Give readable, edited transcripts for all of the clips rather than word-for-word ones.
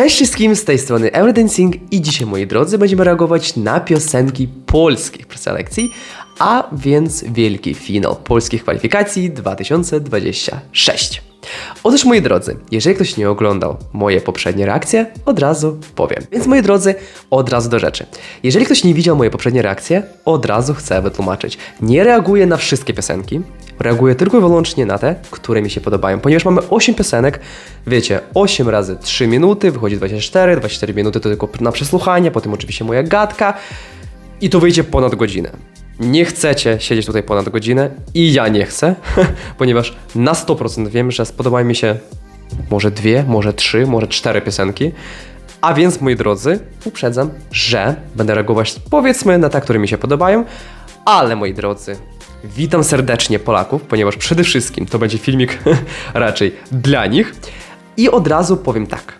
Cześć wszystkim, z tej strony Eurodancing i dzisiaj, moi drodzy, będziemy reagować na piosenki polskich preselekcji, a więc wielki finał polskich kwalifikacji 2026. Otóż, moi drodzy, jeżeli ktoś nie oglądał moje poprzednie reakcje, od razu powiem. Więc, moi drodzy, od razu do rzeczy. Jeżeli ktoś nie widział moje poprzednie reakcje, od razu chcę wytłumaczyć. Nie reaguję na wszystkie piosenki, reaguję tylko i wyłącznie na te, które mi się podobają. Ponieważ mamy 8 piosenek, wiecie, 8 razy 3 minuty, wychodzi 24 minuty to tylko na przesłuchanie, potem oczywiście moja gadka i to wyjdzie ponad godzinę. Nie chcecie siedzieć tutaj ponad godzinę i ja nie chcę, ponieważ na 100% wiem, że spodobają mi się może 2, może 3, może 4 piosenki. A więc, moi drodzy, uprzedzam, że będę reagować powiedzmy na te, które mi się podobają, ale, moi drodzy, witam serdecznie Polaków, ponieważ przede wszystkim to będzie filmik raczej dla nich. I od razu powiem tak,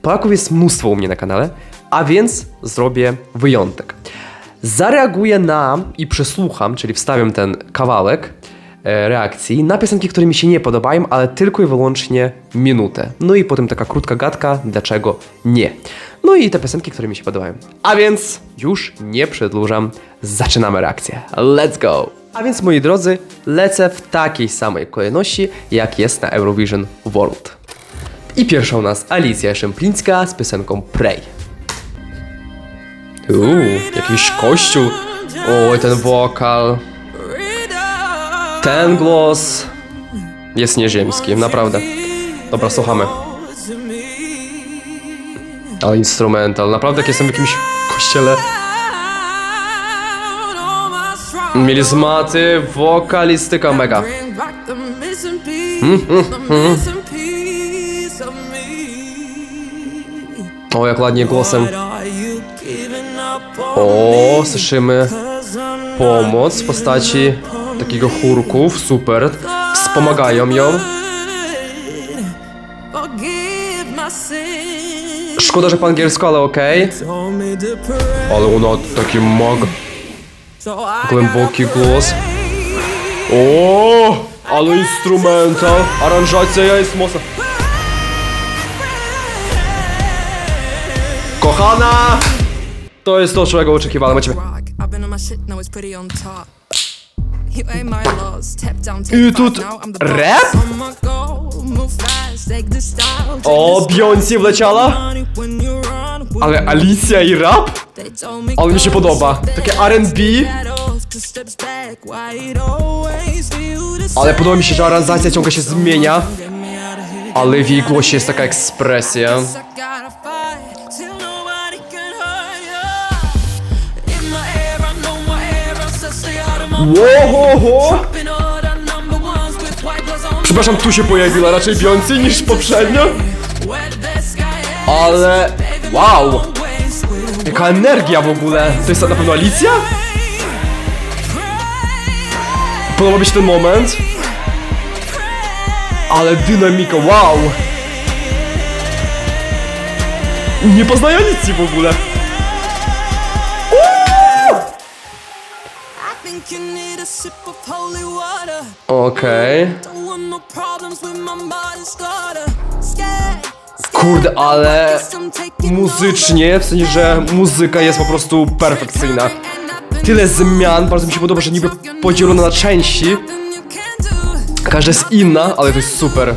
Polaków jest mnóstwo u mnie na kanale, a więc zrobię wyjątek. Zareaguję na i przesłucham, czyli wstawiam ten kawałek reakcji na piosenki, które mi się nie podobają, ale tylko i wyłącznie minutę. No i potem taka krótka gadka, dlaczego nie. No i te piosenki, które mi się podobają. A więc już nie przedłużam, zaczynamy reakcję. Let's go! A więc, moi drodzy, lecę w takiej samej kolejności, jak jest na Eurovision World. I pierwsza u nas Alicja Szemplińska z piosenką Pray. Jakiś kościół. Oj, ten wokal. Ten głos jest nieziemski, naprawdę. Dobra, słuchamy. Ale instrumental, naprawdę jak jestem w jakimś kościele. Milizmaty, wokalistyka mega. O, jak ładnie głosem. O, słyszymy pomoc w postaci takiego chórków, super. Wspomagają ją. Szkoda, że po angielsku, ale okej. Ale ona taki głęboki głos. O, ale instrumental. Aranżacja jest mocna. Kochana! To jest to, czego oczekiwałem od ciebie. I tu rap? O, Beyoncé wleciała? Ale Alicja i rap? Ale mi się podoba. Takie R&B. Ale podoba mi się, że aranżacja ciągle się zmienia. Ale w jej głosie jest taka ekspresja. Łohoho! Przepraszam, tu się pojawiła raczej Beyoncé niż poprzednio. Ale... wow! Jaka energia w ogóle! To jest na pewno Alicja? Podoba mi się ten moment. Ale dynamika, wow! Nie poznaję Alicji w ogóle. Okej. Kurde, ale muzycznie, w sensie, że muzyka jest po prostu perfekcyjna. Tyle zmian, bardzo mi się podoba, że niby podzielona na części. Każda jest inna, ale to jest super.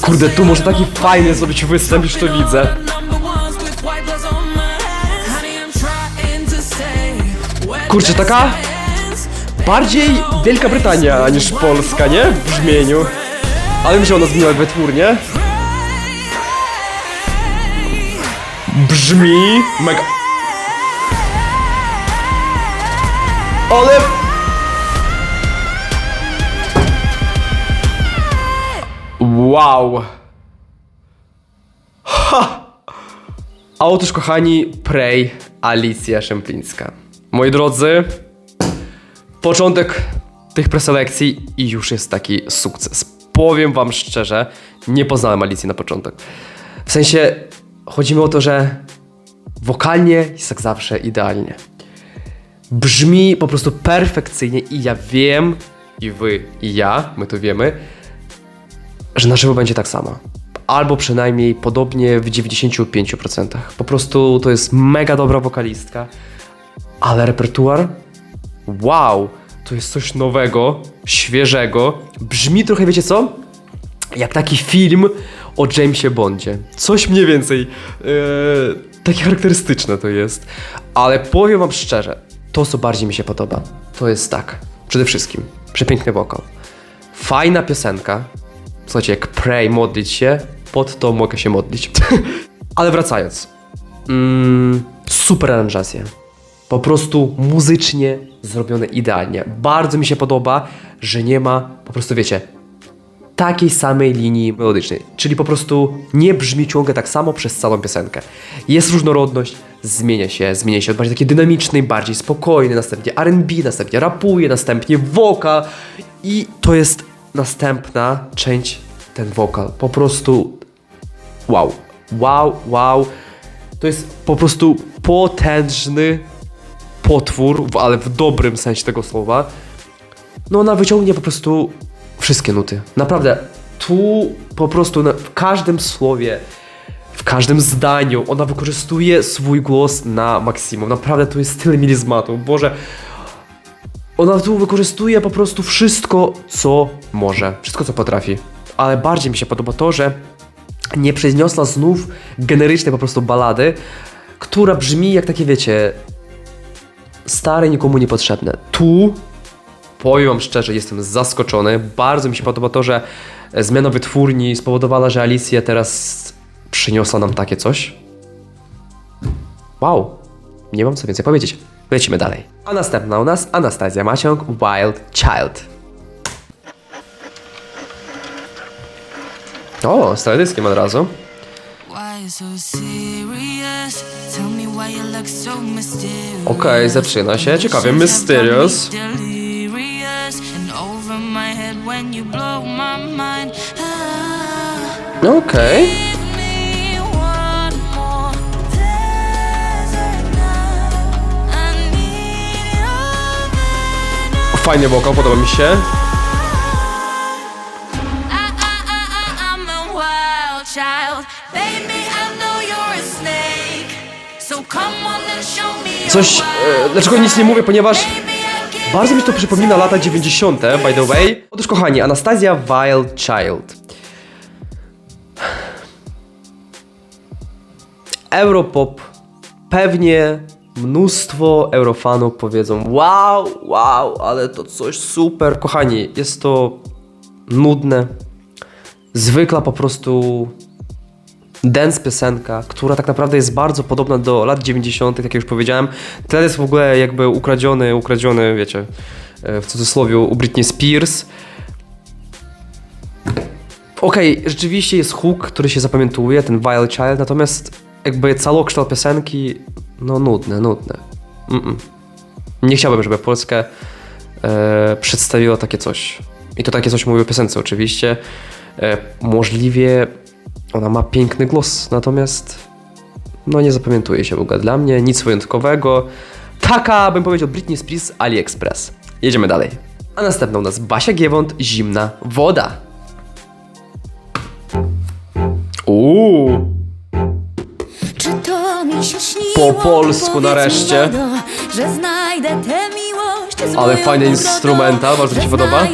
Kurde, tu może taki fajny zrobić występ, już to widzę. Kurczę, taka bardziej Wielka Brytania niż Polska, nie? W brzmieniu. Ale mi się ona zmieniła wytwórnie. Brzmi mega. Ale... wow. Ha! A otóż, kochani, Pray, Alicja Szemplińska. Moi drodzy, początek tych preselekcji i już jest taki sukces. Powiem wam szczerze, nie poznałem Alicji na początek. W sensie, chodzi mi o to, że wokalnie jest jak zawsze idealnie. Brzmi po prostu perfekcyjnie i ja wiem, i wy, i ja, my to wiemy, że na żywo będzie tak samo. Albo przynajmniej podobnie w 95%. Po prostu to jest mega dobra wokalistka. Ale repertuar? Wow! To jest coś nowego, świeżego. Brzmi trochę, wiecie co? Jak taki film o Jamesie Bondzie. Coś mniej więcej. Takie charakterystyczne to jest. Ale powiem wam szczerze, to co bardziej mi się podoba, to jest tak. Przede wszystkim przepiękny wokal. Fajna piosenka. Słuchajcie, jak pray, modlić się, pod to mogę się modlić. Ale wracając. Super aranżacje. Po prostu muzycznie zrobione idealnie. Bardzo mi się podoba, że nie ma, po prostu wiecie, takiej samej linii melodycznej. Czyli po prostu nie brzmi ciągle tak samo przez całą piosenkę. Jest różnorodność, zmienia się od bardziej takiej dynamicznej, bardziej spokojnej, następnie R&B, następnie rapuje, następnie wokal i to jest następna część, ten wokal. Po prostu wow, wow, wow. To jest po prostu potężny potwór, ale w dobrym sensie tego słowa. No ona wyciągnie po prostu wszystkie nuty. Naprawdę, tu po prostu w każdym słowie, w każdym zdaniu ona wykorzystuje swój głos na maksimum. Naprawdę to jest tyle milizmatu. Boże, ona tu wykorzystuje po prostu wszystko, co może. Wszystko, co potrafi. Ale bardziej mi się podoba to, że nie przeniosła znów generycznej po prostu balady, która brzmi jak takie, wiecie, stare, nikomu niepotrzebne. Tu, powiem wam szczerze, jestem zaskoczony. Bardzo mi się podoba to, że zmiana wytwórni spowodowała, że Alicja teraz przyniosła nam takie coś. Wow, nie mam co więcej powiedzieć. Lecimy dalej. A następna u nas Anastazja Maciąg, Wild Child. O, z teledyskiem od razu. Okej, zaczyna się. Ciekawie, Mysterious. Okej. Fajny wokal, podoba mi się. Coś, dlaczego nic nie mówię, ponieważ bardzo mi to przypomina lata 90, by the way. Otóż kochani, Anastazja Wild Child. Europop. Pewnie mnóstwo eurofanów powiedzą wow, wow, ale to coś super. Kochani, jest to nudne. Zwykła po prostu dance piosenka, która tak naprawdę jest bardzo podobna do lat 90, jak już powiedziałem. Ten jest w ogóle jakby ukradziony, wiecie, w cudzysłowie u Britney Spears. Okej, rzeczywiście jest hook, który się zapamiętuje, ten Wild Child, natomiast jakby całokształt piosenki, no nudne. Nie chciałbym, żeby Polskę przedstawiło takie coś. I to takie coś mówię o piosence oczywiście. Możliwie ona ma piękny głos, natomiast no nie zapamiętuje się w ogóle dla mnie, nic wyjątkowego. Taka, bym powiedział, Britney Spears AliExpress. Jedziemy dalej. A następną u nas Basia Giewont, Zimna woda. Czy to mi się śniło, po polsku nareszcie. Wodo, że znajdę tę miłość. Ale fajny instrumental, bardzo mi się podoba.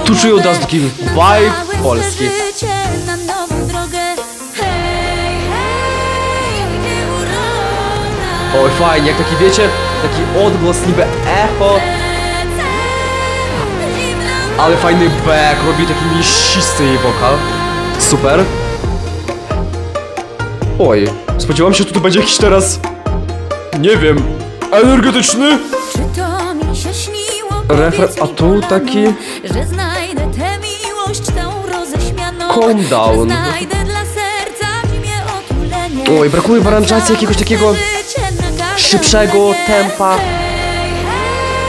Tu czuję od razu taki vibe polski. Oj, fajnie, jak taki, wiecie, taki odgłos, niby echo. Ale fajny back, robi taki mięsisty jej wokal. Super. Oj, spodziewałem się, że tu będzie jakiś teraz, nie wiem, energetyczny refren, a tu taki calm down. Oj, brakuje w aranżacji jakiegoś takiego szybszego tempa.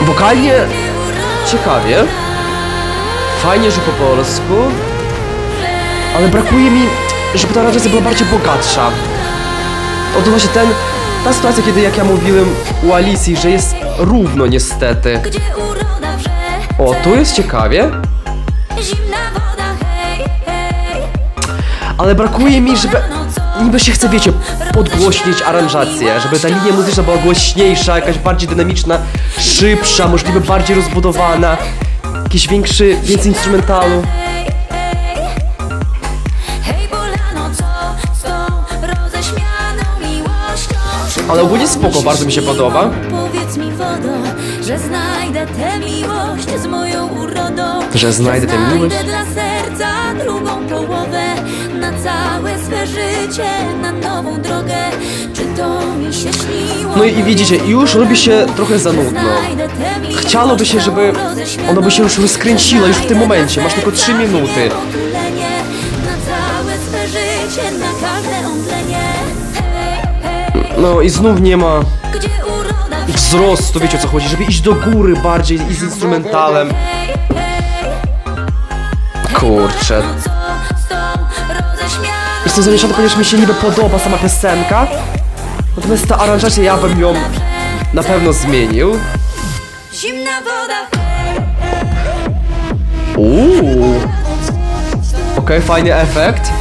Wokalnie ciekawie. Fajnie, że po polsku. Ale brakuje mi, żeby ta aranżacja była bardziej bogatsza. Oto właśnie ta sytuacja, kiedy, jak ja mówiłem u Alicji, że jest równo niestety. O, tu jest ciekawie. ale brakuje mi, żeby... Niby się chce, wiecie, podgłośnić aranżację, żeby ta linia muzyczna była głośniejsza, jakaś bardziej dynamiczna, szybsza, możliwie bardziej rozbudowana, jakiś więcej instrumentalu. Hej, Polano, co z tą roześmianą miłością? Ale ogólnie spoko, bardzo mi się podoba. Powiedz mi, wodo, że znajdę tę miłość z moją urodą. Że znajdę tę miłość? Znajdę dla serca drugą połowę, na całe swe życie, na nową drogę. Czy to mi się śniło? No i widzicie, już robi się trochę za nudno. Chciałoby się, żeby ono by się już rozkręciło już w tym momencie. Masz tylko 3 minuty. Na całe swe życie, na każde omdlenie. Hej, hej, No i znów nie ma gdzie uroda wzrostu, wiecie o co chodzi, żeby iść do góry bardziej i z instrumentalem. hej, hej. Kurczę. Co z tą roześmianą Jestem zamieszany, ponieważ mi się niby podoba sama piosenka. Natomiast ta aranżacja, ja bym ją na pewno zmienił. zimna woda. Okej, fajny efekt.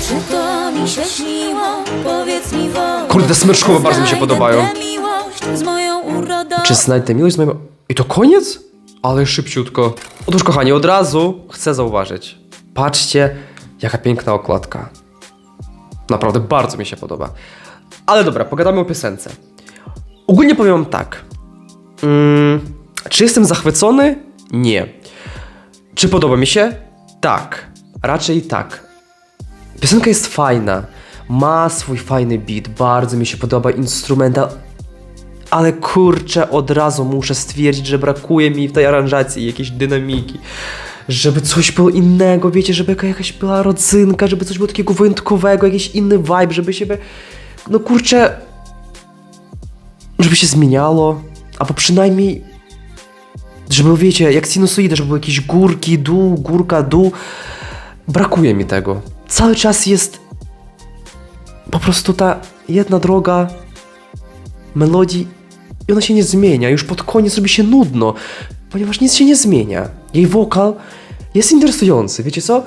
Czy to mi się śniło? Powiedz mi, wodo. Kurde, te smyczkowe bardzo mi się podobają. Znajdę tę miłość z moją urodą. Czy znajdę tę miłość z mojego... I to koniec? Ale szybciutko. Otóż kochani, od razu chcę zauważyć. Patrzcie, jaka piękna okładka. Naprawdę bardzo mi się podoba. Ale dobra, pogadamy o piosence. Ogólnie powiem wam tak. Czy jestem zachwycony? Nie. Czy podoba mi się? Tak. Raczej tak. Piosenka jest fajna. Ma swój fajny beat. Bardzo mi się podoba instrumental. Ale kurczę, od razu muszę stwierdzić, że brakuje mi w tej aranżacji jakiejś dynamiki. Żeby coś było innego, wiecie, żeby jakaś była rodzynka, żeby coś było takiego wyjątkowego, jakiś inny vibe, żeby się... No kurczę... Żeby się zmieniało, albo przynajmniej... Żeby, wiecie, jak sinusoida, żeby były jakieś górki, dół, górka, dół. Brakuje mi tego. Cały czas jest... Po prostu ta jedna droga melodii i ona się nie zmienia. Już pod koniec robi się nudno, ponieważ nic się nie zmienia. Jej wokal jest interesujący, wiecie co?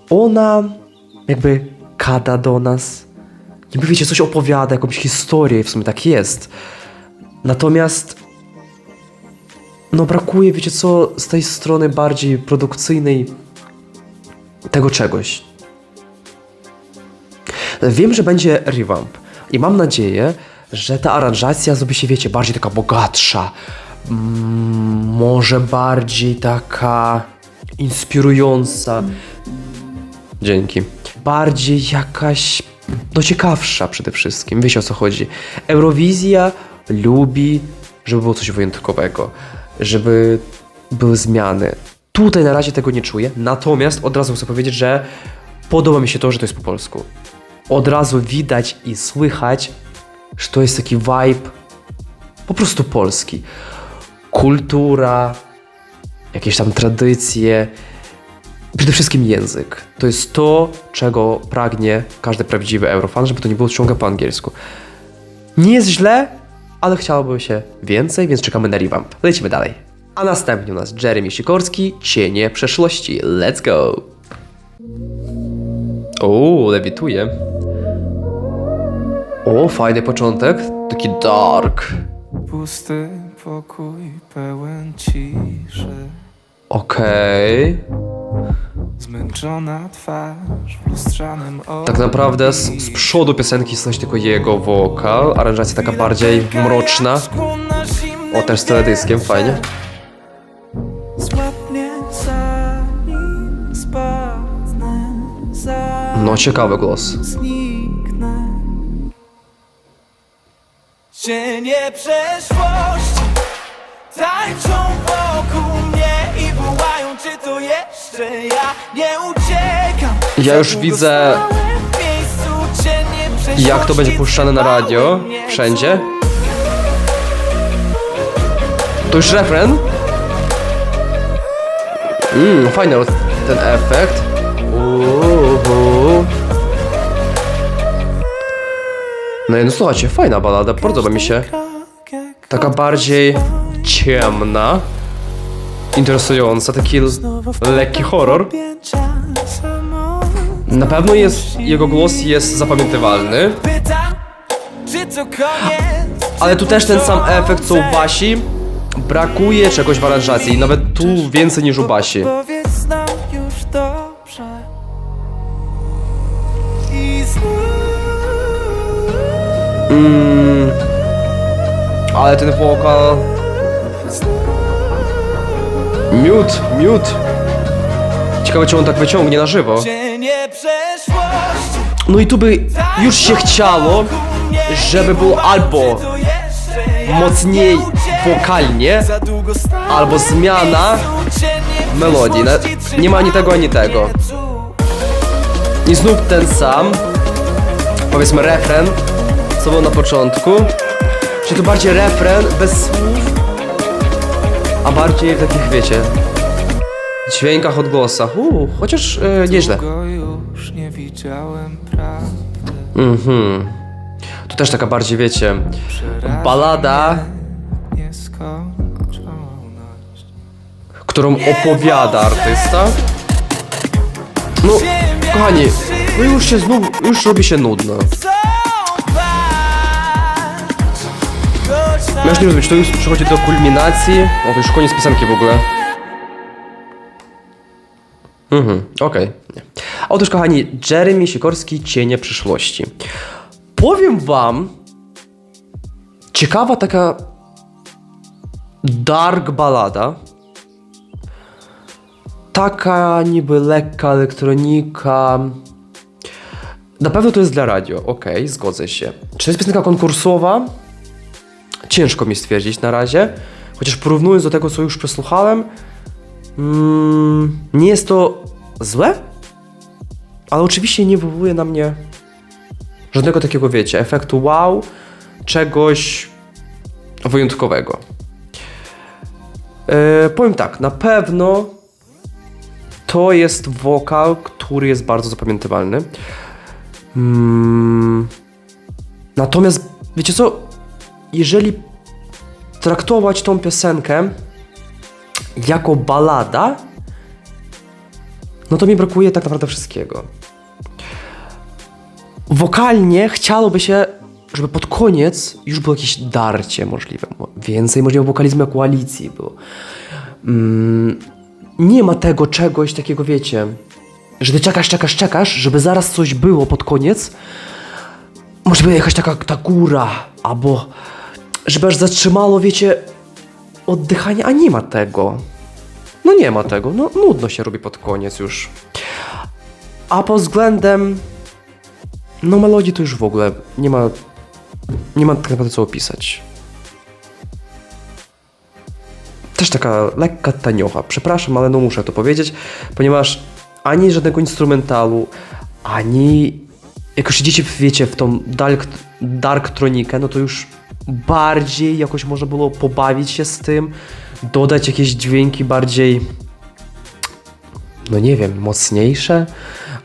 Ona jakby gada do nas, niby wiecie, coś opowiada, jakąś historię, w sumie tak jest. Natomiast no brakuje, wiecie co, z tej strony bardziej produkcyjnej tego czegoś. Wiem, że będzie revamp i mam nadzieję, że ta aranżacja zrobi się, wiecie, bardziej taka bogatsza, może bardziej taka inspirująca. Dzięki. Bardziej jakaś, no ciekawsza przede wszystkim, wiecie o co chodzi. Eurowizja lubi, żeby było coś wyjątkowego, żeby były zmiany. Tutaj na razie tego nie czuję, natomiast od razu chcę powiedzieć, że podoba mi się to, że to jest po polsku. Od razu widać i słychać, że to jest taki vibe po prostu polski. Kultura, jakieś tam tradycje, przede wszystkim język. To jest to, czego pragnie każdy prawdziwy eurofan, żeby to nie było ciągle po angielsku. Nie jest źle, ale chciałoby się więcej, więc czekamy na revamp. Lecimy dalej. A następnie u nas Jeremy Sikorski, Cienie przeszłości. Let's go! O, lewituje. O, fajny początek. Taki dark. Pusty pokój pełen ciszy. Okej. Zmęczona twarz w lustrzanym oku. Tak naprawdę z przodu piosenki słychać tylko jego wokal. Aranżacja taka bardziej mroczna. O, też z teledyskiem, fajnie. Złapnie zanim spadnę, No, ciekawy głos. zniknę. Cienie przeszłości tańczą wokół mnie i wołają, czy to jeszcze ja. Nie uciekam. Ja już widzę, jak to będzie puszczane na radio, wszędzie. To już refren. Fajny ten efekt. No i no słuchajcie, fajna balada, podoba mi się. Taka bardziej ciemna, interesująca, taki lekki horror. Na pewno jego głos jest zapamiętywalny. Pytam, czy to koniec? Ale tu też ten sam efekt co u Basi. Brakuje czegoś w aranżacji, nawet tu więcej niż u Basi. Powiedz nam już dobrze. I Ale ten wokal... Miód. Ciekawe, czy on tak wyciągnie na żywo. cienie przeszłości. No i tu by już się chciało, żeby było albo mocniej wokalnie, albo zmiana melodii. Nie ma ani tego, ani tego. I znów ten sam, powiedzmy refren, co było na początku. Czyli tu bardziej refren, bez słów, a bardziej w takich, wiecie, dźwiękach, odgłosach. Chociaż nieźle. Długo już nie widziałem prawdy. Tu też taka bardziej, wiecie, balada, Nieskończoność. którą opowiada artysta. No, kochani, no już robi się nudno. Ja już nie rozumiem, czy to już przechodzi do kulminacji? O, to już koniec piosenki w ogóle. Okej. Nie. Otóż, kochani, Jeremy Sikorski, Cienie przyszłości. Powiem wam, ciekawa taka dark balada. Taka niby lekka elektronika. Na pewno to jest dla radio, okej, zgodzę się. Czy to jest piosenka konkursowa? Ciężko mi stwierdzić na razie. Chociaż porównując do tego, co już przesłuchałem, nie jest to złe, ale oczywiście nie wywołuje na mnie żadnego takiego, wiecie, efektu wow, czegoś wyjątkowego. Powiem tak, na pewno to jest wokal, który jest bardzo zapamiętywalny. Natomiast, wiecie co, jeżeli traktować tą piosenkę jako balada, no to mi brakuje tak naprawdę wszystkiego. Wokalnie chciałoby się, żeby pod koniec już było jakieś darcie możliwe. Więcej możliwe wokalizmu jak u Alicji było. Nie ma tego czegoś takiego, wiecie, że ty czekasz, żeby zaraz coś było pod koniec. Może by jakaś taka ta góra, albo żeby aż zatrzymało, wiecie, oddychanie, a nie ma tego. No nie ma tego, no nudno się robi pod koniec już. A pod względem no melodii to już w ogóle nie ma tak naprawdę co opisać. Też taka lekka taniocha, przepraszam, ale no muszę to powiedzieć, ponieważ ani żadnego instrumentalu, ani jak już idziecie, wiecie, w tą dark tronikę, no to już bardziej jakoś można było pobawić się z tym, dodać jakieś dźwięki bardziej, no nie wiem, mocniejsze,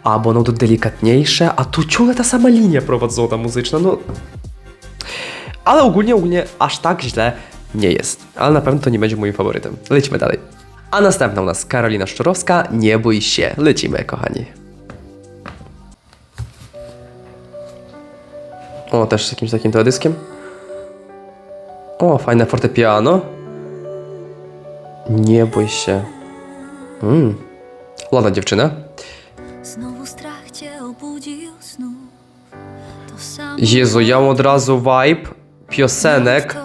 albo no to delikatniejsze, a tu ciągle ta sama linia prowadzona muzyczna, no. Ale ogólnie aż tak źle nie jest, ale na pewno to nie będzie moim faworytem. Lecimy dalej. A następna u nas Karolina Szczurowska, Nie bój się. Lecimy, kochani. O, też z jakimś takim teledyskiem. O, fajne fortepiano. Nie bój się. Ładna dziewczyna. Znowu strach cię obudził znów. To samo Jezu, ja mam od razu vibe piosenek.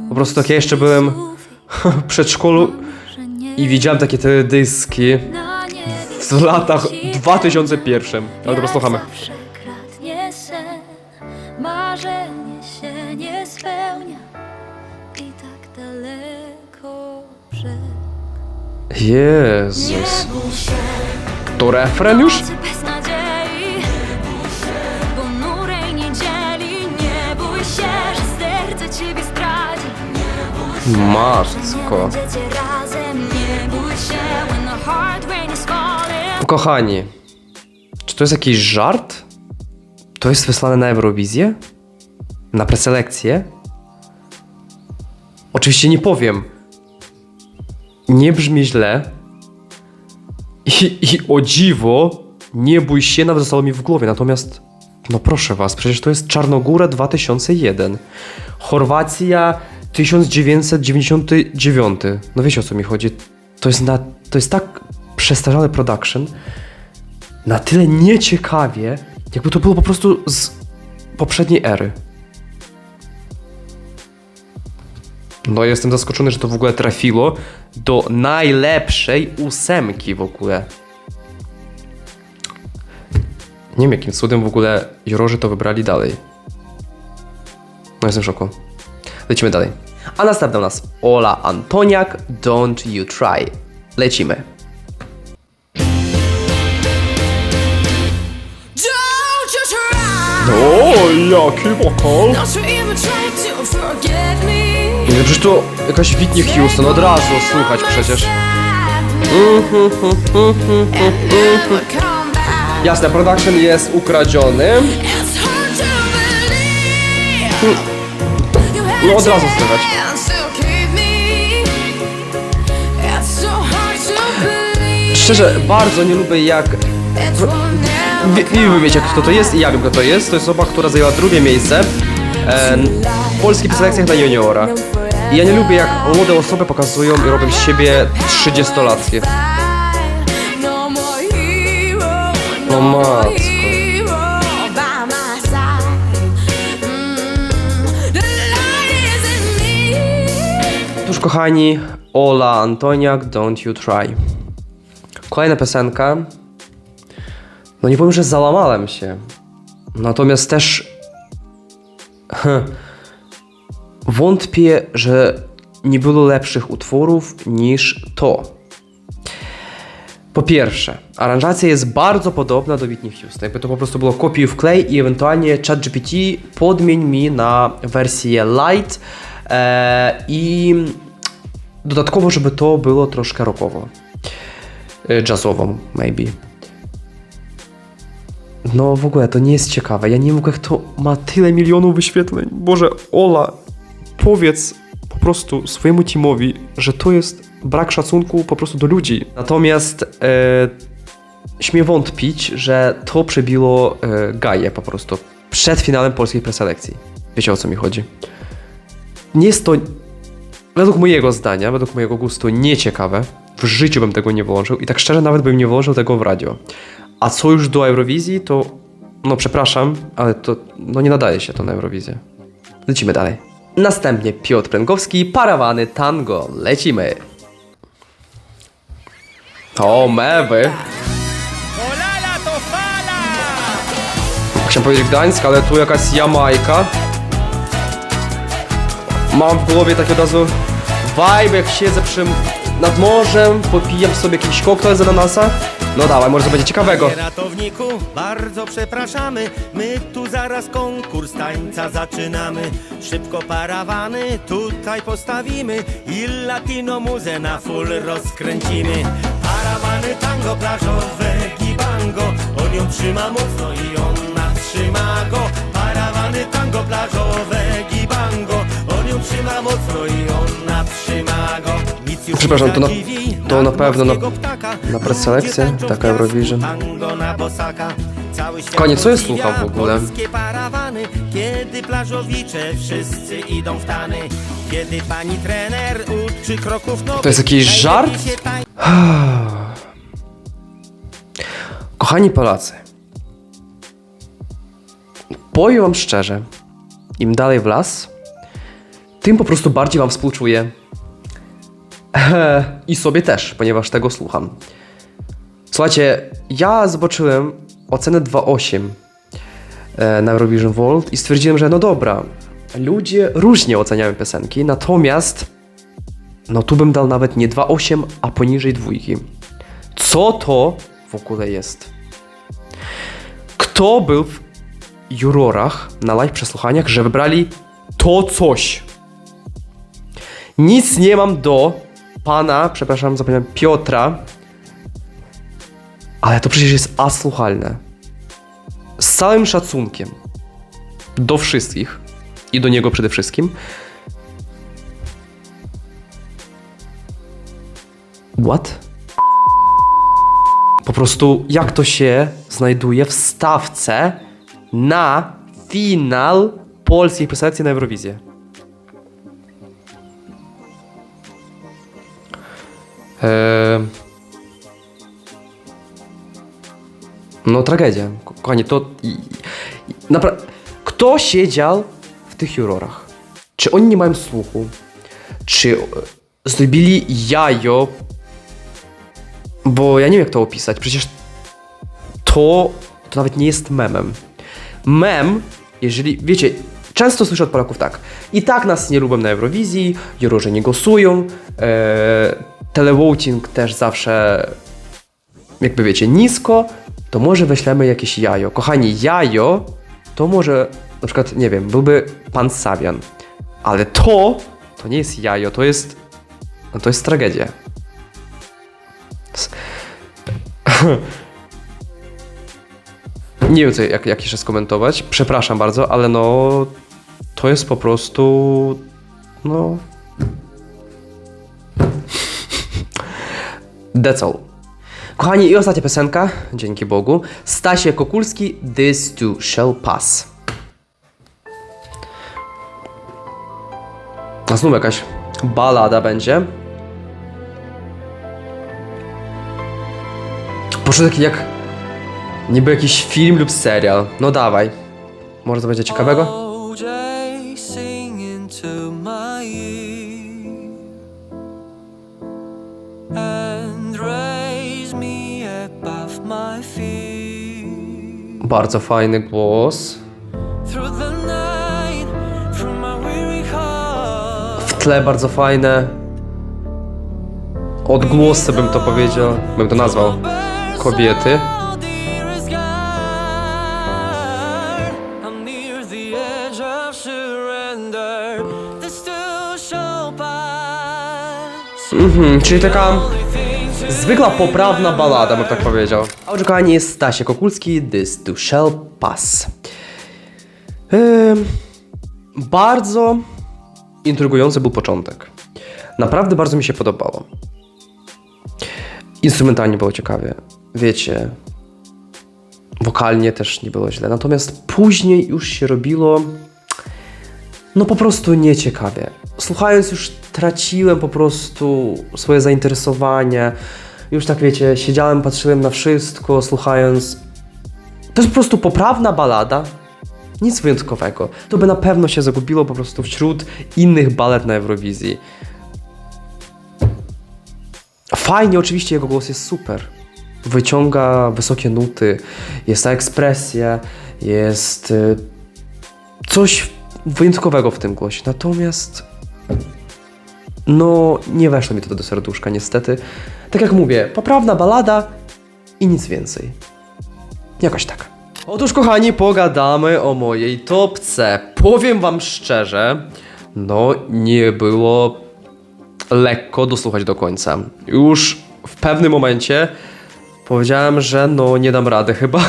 Po prostu jak ja jeszcze byłem w przedszkolu i widziałem takie teledyski w latach 2001. Ale dobra, słuchamy. Marzenie się nie spełnia i tak daleko brzeg. Jezus. To refren już? Nocy bez nadziei, bo nurej nie dzieli. Nie bój się, że serce ciebie zdradzi. Matko. Będziecie razem. Nie bój się, when the hard rain is falling. Kochani, czy to jest jakiś żart? To jest wysłane na Eurowizję? Na preselekcję? Oczywiście nie powiem. Nie brzmi źle. I o dziwo, Nie bój się, nawet zostało mi w głowie, natomiast no proszę was, przecież to jest Czarnogóra 2001, Chorwacja 1999, no wiecie o co mi chodzi, to jest tak przestarzale production, na tyle nieciekawie, jakby to było po prostu z poprzedniej ery. No jestem zaskoczony, że to w ogóle trafiło do najlepszej 8 w ogóle. Nie wiem jakim cudem w ogóle jurorzy to wybrali dalej. No jestem w szoku. Lecimy dalej. A następna u nas Ola Antoniak, Don't You Try. Lecimy. Don't you try. O, jaki wokal! Don't you even try to forget me. Nie, przecież to jakaś Whitney Houston, od razu słychać przecież. Jasne, production jest ukradziony. No od razu słychać. Szczerze, bardzo nie lubię jak... Wy wiecie kto to jest i ja wiem kto to jest. To jest osoba, która zajęła drugie miejsce w polskich preselekcjach na juniora. I ja nie lubię jak młode osoby pokazują i robią z siebie 30-latkie. O matko. Cóż kochani, Ola Antoniak, Don't You Try. Kolejna piosenka. No nie powiem, że załamałem się. Natomiast też... wątpię, że nie było lepszych utworów niż to. Po pierwsze, aranżacja jest bardzo podobna do Whitney Houston. Jakby to po prostu było kopiuj wklej i ewentualnie ChatGPT podmień mi na wersję light i dodatkowo, żeby to było troszkę rockowo. Jazzową, maybe. No w ogóle to nie jest ciekawe. Ja nie wiem, jak to ma tyle milionów wyświetleń. Boże, Ola, powiedz po prostu swojemu teamowi, że to jest brak szacunku po prostu do ludzi. Natomiast śmiem wątpić, że to przebiło Gaję po prostu przed finałem polskiej preselekcji. Wiecie o co mi chodzi? Nie jest to, według mojego zdania, według mojego gustu, nieciekawe. W życiu bym tego nie włączył i tak szczerze nawet bym nie włączył tego w radio. A co już do Eurowizji, to no przepraszam, ale to no nie nadaje się to na Eurowizję. Lecimy dalej. Następnie Piotr Pręgowski, Parawany Tango. Lecimy. O, mewy. Chciałem powiedzieć Gdańsk, ale tu jakaś Jamajka. Mam w głowie tak od razu vibe, jak siedzę nad morzem, popijam sobie jakiś koktajl z ananasa. No dawaj, może to będzie ciekawego. Ratowniku, bardzo przepraszamy, my tu zaraz konkurs tańca zaczynamy. Szybko parawany tutaj postawimy i latino muzę na full rozkręcimy. Parawany tango plażowe gibango, on ją trzyma mocno i ona trzyma go. Parawany tango plażowe gibango, on ją trzyma mocno i ona trzyma go. Przepraszam, to na pewno na preselekcję, taka Eurovision. Konie, co jest słucham w ogóle? Kiedy plażowicze wszyscy idą w tany, kiedy pani trener uczy kroków nowych. To jest jakiś żart? Kochani Polacy, powiem wam szczerze, im dalej w las, tym po prostu bardziej wam współczuję. I sobie też, ponieważ tego słucham. Słuchajcie, ja zobaczyłem ocenę 2,8 na Eurovision World i stwierdziłem, że no dobra, ludzie różnie oceniają piosenki, natomiast no tu bym dał nawet nie 2,8, a poniżej 2. Co to w ogóle jest? Kto był w jurorach na live przesłuchaniach, że wybrali to coś? Nic nie mam do pana, przepraszam, zapomniałem, Piotra, ale to przecież jest asłuchalne. Z całym szacunkiem do wszystkich i do niego przede wszystkim. What? Po prostu jak to się znajduje w stawce na finał polskiej preselekcji na Eurowizję. No tragedia. Kochani, to... Kto siedział w tych jurorach? Czy oni nie mają słuchu? Czy zrobili jajo? Bo ja nie wiem, jak to opisać. Przecież to nawet nie jest memem. Mem, jeżeli... Wiecie, często słyszę od Polaków tak. I tak nas nie lubią na Eurowizji, jurorzy nie głosują, televoting też zawsze, jakby wiecie, nisko, to może weźmiemy jakieś jajo. Kochani, jajo to może, na przykład, nie wiem, byłby pan Savian, ale to nie jest jajo, to jest tragedia. Nie wiem, jak jeszcze skomentować, przepraszam bardzo, ale no, to jest po prostu, no... That's all. Kochani, i ostatnia piosenka, dzięki Bogu. Stasiek Kokulski, This Too Shall Pass. A znów jakaś balada będzie. Poszło taki jak niby jakiś film lub serial. No dawaj. Może to będzie ciekawego? OJ singing to my ear and raise me above my fear. Bardzo fajny głos. Through the night, from my weary heart. W tle bardzo fajne odgłosy, bym to powiedział, bym to nazwał. Kobiety. Czyli taka zwykła poprawna balada, bym tak powiedział. A oczekanie jest Stasiek Kokulski, This Too Shall Pass. Bardzo intrygujący był początek. Naprawdę bardzo mi się podobało. Instrumentalnie było ciekawie. Wiecie, wokalnie też nie było źle. Natomiast później już się robiło no po prostu nieciekawie. Słuchając już traciłem po prostu swoje zainteresowanie. Już tak wiecie, siedziałem, patrzyłem na wszystko, słuchając. To jest po prostu poprawna balada. Nic wyjątkowego. To by na pewno się zagubiło po prostu wśród innych balad na Eurowizji. Fajnie, oczywiście jego głos jest super. Wyciąga wysokie nuty, jest ta ekspresja, jest coś wyjątkowego w tym głosie. Natomiast no nie weszło mi to do serduszka niestety. Tak jak mówię, poprawna balada i nic więcej. Jakoś tak. Otóż kochani, pogadamy o mojej topce. Powiem wam szczerze, no nie było lekko dosłuchać do końca. Już w pewnym momencie powiedziałem, że no nie dam rady chyba.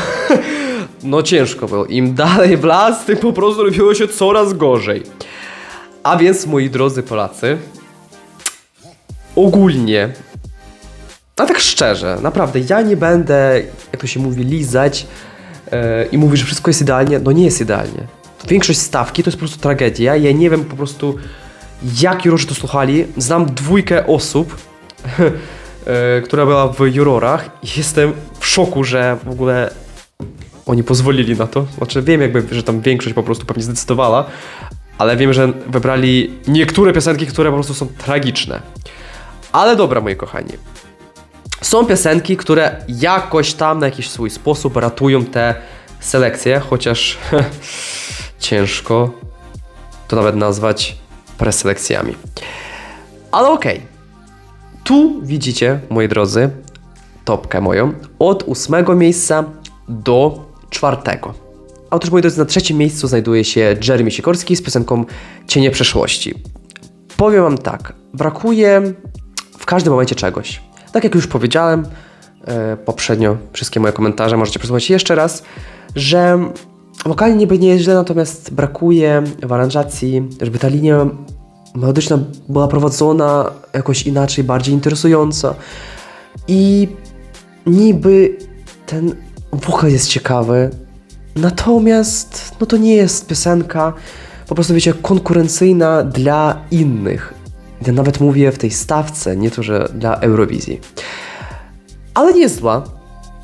No ciężko było. Im dalej w las, tym po prostu robiło się coraz gorzej. A więc, moi drodzy Polacy, ogólnie, a tak szczerze, naprawdę, ja nie będę, jak to się mówi, lizać i mówić, że wszystko jest idealnie. No nie jest idealnie. Większość stawki to jest po prostu tragedia. Ja nie wiem po prostu, jak jurorzy to słuchali. Znam 2 osób, która była w jurorach i jestem w szoku, że w ogóle oni pozwolili na to. Znaczy wiem jakby, że tam większość po prostu pewnie zdecydowała, ale wiem, że wybrali niektóre piosenki, które po prostu są tragiczne. Ale dobra, moi kochani. Są piosenki, które jakoś tam na jakiś swój sposób ratują te selekcje, chociaż ciężko to nawet nazwać preselekcjami. Ale okej. Tu widzicie, moi drodzy, topkę moją od 8 miejsca do 4. A otóż, moi drodzy, na 3 miejscu znajduje się Jeremy Sikorski z piosenką Cienie przeszłości. Powiem wam tak, brakuje w każdym momencie czegoś. Tak jak już powiedziałem poprzednio, wszystkie moje komentarze możecie przesłuchać jeszcze raz, że wokalnie niby nie jest źle, natomiast brakuje w aranżacji, żeby ta linia melodyczna była prowadzona jakoś inaczej, bardziej interesująco. I niby ten wokal jest ciekawy, natomiast no to nie jest piosenka po prostu, wiecie, konkurencyjna dla innych. Ja nawet mówię w tej stawce, nie to, że dla Eurowizji. Ale nie jest zła.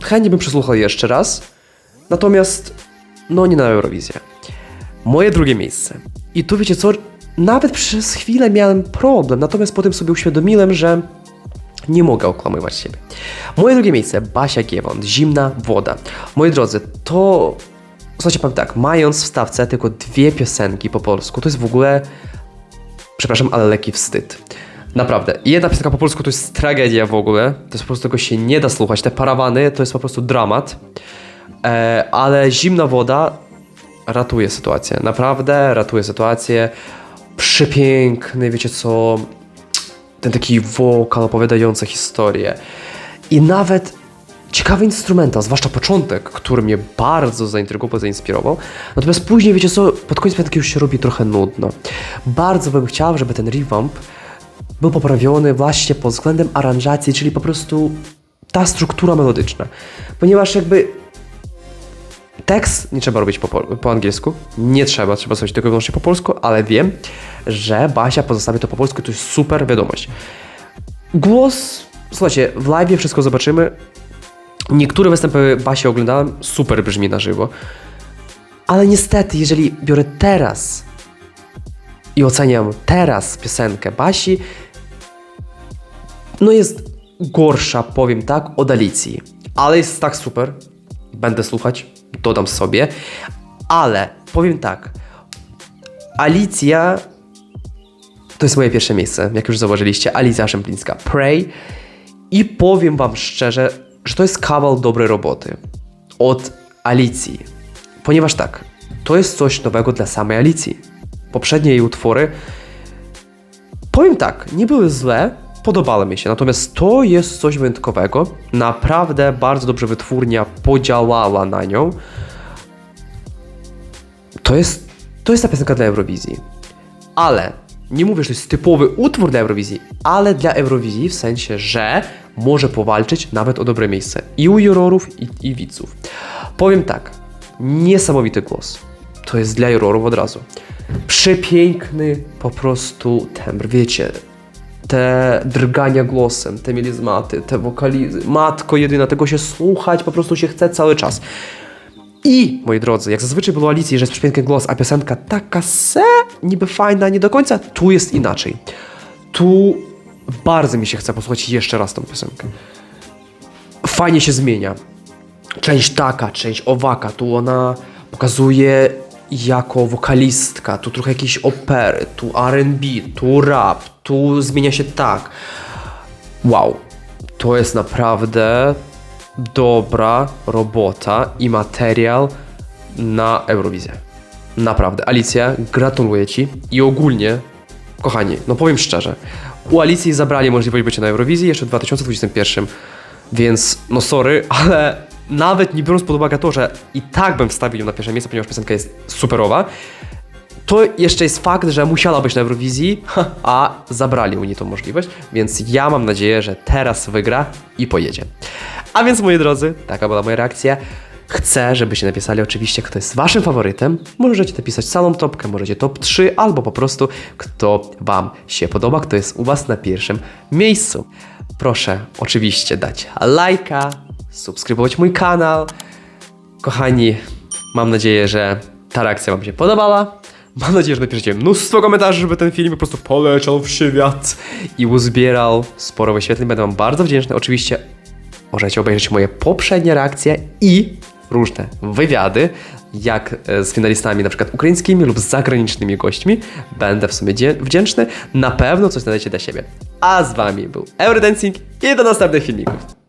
Chętnie bym przesłuchał jeszcze raz. Natomiast, no nie na Eurowizję. Moje drugie miejsce. I tu wiecie co, nawet przez chwilę miałem problem, natomiast potem sobie uświadomiłem, że nie mogę okłamywać siebie. Moje drugie miejsce, Basia Giewont, Zimna woda. Moi drodzy, to... Słuchajcie, powiem tak, mając w stawce tylko 2 piosenki po polsku, to jest w ogóle... Przepraszam, ale lekki wstyd. Naprawdę. Jedna piosenka po polsku to jest tragedia w ogóle. To jest po prostu, tego się nie da słuchać. Te parawany to jest po prostu dramat. Ale Zimna woda ratuje sytuację. Naprawdę ratuje sytuację. Przepiękny, wiecie co... Ten taki wokal opowiadający historię. I nawet ciekawy instrumental, zwłaszcza początek, który mnie bardzo zaintrygował, zainspirował. Natomiast później, wiecie co, pod koniec piosenki już się robi trochę nudno. Bardzo bym chciał, żeby ten revamp był poprawiony właśnie pod względem aranżacji, czyli po prostu ta struktura melodyczna. Ponieważ jakby tekst nie trzeba robić po angielsku, nie trzeba zrobić tylko i wyłącznie po polsku, ale wiem, że Basia pozostawi to po polsku, to jest super wiadomość. Głos, słuchajcie, w live wszystko zobaczymy. Niektóre występy Basi oglądałem, super brzmi na żywo. Ale niestety, jeżeli biorę teraz i oceniam teraz piosenkę Basi, no jest gorsza, powiem tak, od Alicji. Ale jest tak super, będę słuchać, dodam sobie, ale powiem tak, Alicja to jest moje pierwsze miejsce, jak już zauważyliście, Alicja Szemplińska, Pray, i powiem wam szczerze, że to jest kawał dobrej roboty od Alicji, ponieważ tak, to jest coś nowego dla samej Alicji. Poprzednie jej utwory, powiem tak, nie były złe, podobały mi się, natomiast to jest coś wyjątkowego, naprawdę bardzo dobrze wytwórnia podziałała na nią. To jest ta piosenka dla Eurowizji, ale nie mówię, że to jest typowy utwór dla Eurowizji, ale dla Eurowizji w sensie, że może powalczyć nawet o dobre miejsce i u jurorów, i widzów. Powiem tak, niesamowity głos. To jest dla jurorów od razu. Przepiękny po prostu tembr, wiecie, te drgania głosem, te melizmaty, te wokalizy, matko jedyna, tego się słuchać po prostu się chce cały czas. I, moi drodzy, jak zazwyczaj było Alicji, że jest przepiękny głos, a piosenka taka niby fajna, nie do końca, tu jest inaczej. Tu bardzo mi się chce posłuchać jeszcze raz tą piosenkę. Fajnie się zmienia. Część taka, część owaka, tu ona pokazuje jako wokalistka, tu trochę jakieś opery, tu R&B, tu rap, tu zmienia się tak. Wow, to jest naprawdę dobra robota i materiał na Eurowizję. Naprawdę, Alicja, gratuluję Ci i ogólnie, kochani, no powiem szczerze, u Alicji zabrali możliwość bycia na Eurowizji jeszcze w 2021, więc no sorry, ale nawet nie biorąc pod uwagę to, że i tak bym wstawił ją na pierwsze miejsce, ponieważ piosenka jest superowa, to jeszcze jest fakt, że musiała być na Eurowizji, a zabrali u niej tą możliwość, więc ja mam nadzieję, że teraz wygra i pojedzie. A więc, moi drodzy, taka była moja reakcja. Chcę, żebyście napisali oczywiście, kto jest waszym faworytem. Możecie napisać całą topkę, możecie top 3, albo po prostu kto wam się podoba, kto jest u was na pierwszym miejscu. Proszę oczywiście dać lajka, subskrybować mój kanał. Kochani, mam nadzieję, że ta reakcja wam się podobała. Mam nadzieję, że napiszecie mnóstwo komentarzy, żeby ten film po prostu poleciał w świat i uzbierał sporo wyświetleń. Będę wam bardzo wdzięczny. Oczywiście możecie obejrzeć moje poprzednie reakcje i różne wywiady, jak z finalistami na przykład ukraińskimi lub z zagranicznymi gośćmi. Będę w sumie wdzięczny. Na pewno coś znajdziecie dla siebie. A z wami był Eurodancing i do następnych filmików.